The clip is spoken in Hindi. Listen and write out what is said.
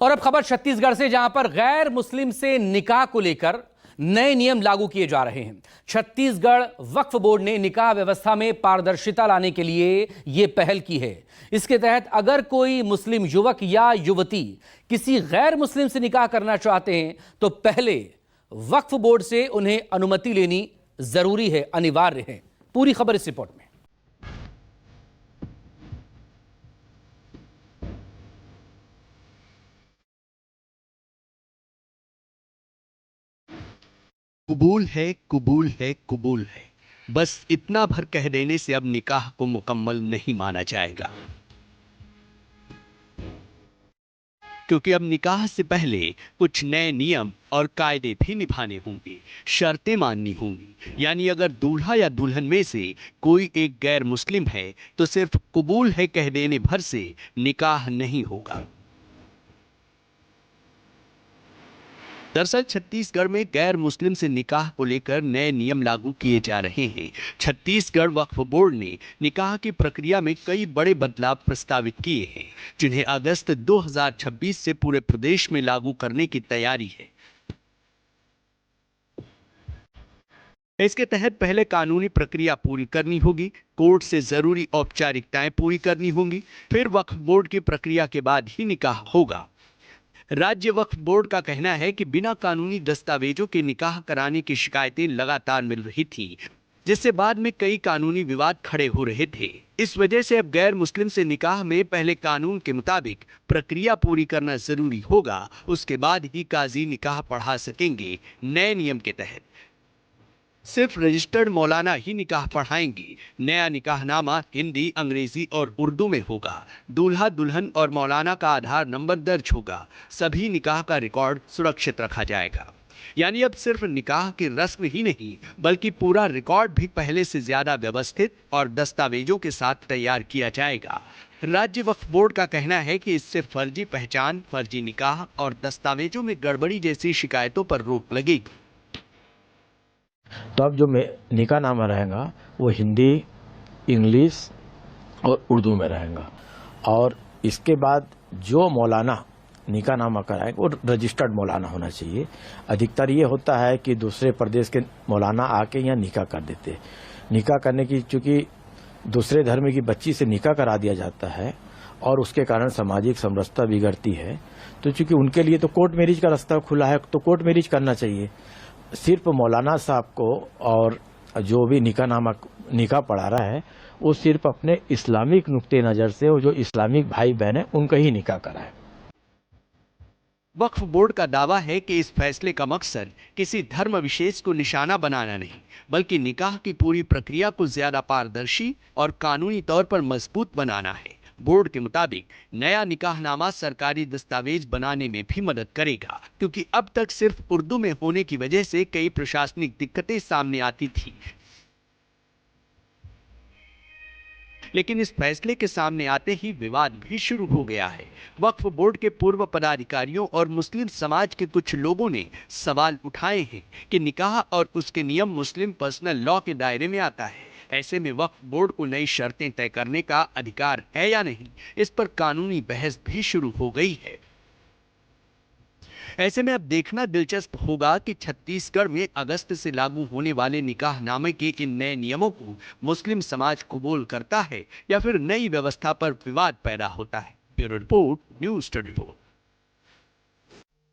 और अब खबर छत्तीसगढ़ से, जहां पर गैर मुस्लिम से निकाह को लेकर नए नियम लागू किए जा रहे हैं। छत्तीसगढ़ वक्फ बोर्ड ने निकाह व्यवस्था में पारदर्शिता लाने के लिए यह पहल की है। इसके तहत अगर कोई मुस्लिम युवक या युवती किसी गैर मुस्लिम से निकाह करना चाहते हैं तो पहले वक्फ बोर्ड से उन्हें अनुमति लेनी जरूरी है, अनिवार्य है। पूरी खबर इस रिपोर्ट में। कुबूल है, कुबूल है, कुबूल है। बस इतना भर कह देने से अब निकाह को मुकम्मल नहीं माना जाएगा, क्योंकि अब निकाह से पहले कुछ नए नियम और कायदे भी निभाने होंगे, शर्तें माननी होंगी। यानी अगर दूल्हा या दुल्हन में से कोई एक गैर मुस्लिम है तो सिर्फ कुबूल है कह देने भर से निकाह नहीं होगा। दरअसल छत्तीसगढ़ में गैर मुस्लिम से निकाह को लेकर नए नियम लागू किए जा रहे हैं। छत्तीसगढ़ वक्फ बोर्ड ने निकाह की प्रक्रिया में कई बड़े बदलाव प्रस्तावित किए हैं, जिन्हें अगस्त 2026 से पूरे प्रदेश में लागू करने की तैयारी है। इसके तहत पहले कानूनी प्रक्रिया पूरी करनी होगी, कोर्ट से जरूरी औपचारिकताएं पूरी करनी होंगी, फिर वक्फ बोर्ड की प्रक्रिया के बाद ही निकाह होगा। राज्य वक्फ बोर्ड का कहना है कि बिना कानूनी दस्तावेजों के निकाह कराने की शिकायतें लगातार मिल रही थीं, जिससे बाद में कई कानूनी विवाद खड़े हो रहे थे। इस वजह से अब गैर मुस्लिम से निकाह में पहले कानून के मुताबिक प्रक्रिया पूरी करना जरूरी होगा, उसके बाद ही काजी निकाह पढ़ा सकेंगे। नए नियम के तहत सिर्फ रजिस्टर्ड मौलाना ही निकाह पढ़ाएंगे। नया निकाहनामा हिंदी, अंग्रेजी और उर्दू में होगा। दूल्हा दुल्हन और मौलाना का आधार नंबर दर्ज होगा। सभी निकाह का रिकॉर्ड सुरक्षित रखा जाएगा। यानी अब सिर्फ निकाह की रस्म ही नहीं, बल्कि पूरा रिकॉर्ड भी पहले से ज्यादा व्यवस्थित और दस्तावेजों के साथ तैयार किया जाएगा। राज्य वक्फ बोर्ड का कहना है कि इससे फर्जी पहचान, फर्जी निकाह और दस्तावेजों में गड़बड़ी जैसी शिकायतों पर रोक लगेगी। तो अब जो निकाहनामा रहेगा वो हिंदी, इंग्लिश और उर्दू में रहेगा। और इसके बाद जो मौलाना निकाहनामा कराएगा वो रजिस्टर्ड मौलाना होना चाहिए। अधिकतर ये होता है कि दूसरे प्रदेश के मौलाना आके यहाँ निकाह कर देते हैं। निकाह करने की, चूँकि दूसरे धर्म की बच्ची से निकाह करा दिया जाता है और उसके कारण सामाजिक समरसता बिगड़ती है, तो चूँकि उनके लिए तो कोर्ट मैरिज का रास्ता खुला है, तो कोर्ट मैरिज करना चाहिए। सिर्फ मौलाना साहब को और जो भी निकाह पढ़ा रहा है वो सिर्फ अपने इस्लामिक नुक्ते नज़र से वो जो इस्लामिक भाई बहन है उनका ही निकाह कराए। वक्फ बोर्ड का दावा है कि इस फैसले का मकसद किसी धर्म विशेष को निशाना बनाना नहीं, बल्कि निकाह की पूरी प्रक्रिया को ज्यादा पारदर्शी और कानूनी तौर पर मजबूत बनाना है। बोर्ड के मुताबिक नया निकाहनामा सरकारी दस्तावेज बनाने में भी मदद करेगा, क्योंकि अब तक सिर्फ उर्दू में होने की वजह से कई प्रशासनिक दिक्कतें सामने आती थी। लेकिन इस फैसले के सामने आते ही विवाद भी शुरू हो गया है। वक्फ बोर्ड के पूर्व पदाधिकारियों और मुस्लिम समाज के कुछ लोगों ने सवाल उठाए हैं कि निकाह और उसके नियम मुस्लिम पर्सनल लॉ के दायरे में आता है। ऐसे में वक्फ बोर्ड को नई शर्तें तय करने का अधिकार है या नहीं, इस पर कानूनी बहस भी शुरू हो गई है। ऐसे में अब देखना दिलचस्प होगा कि छत्तीसगढ़ में अगस्त से लागू होने वाले निकाहनामे के इन नए नियमों को मुस्लिम समाज कबूल करता है या फिर नई व्यवस्था पर विवाद पैदा होता है। Bureau report, news 24।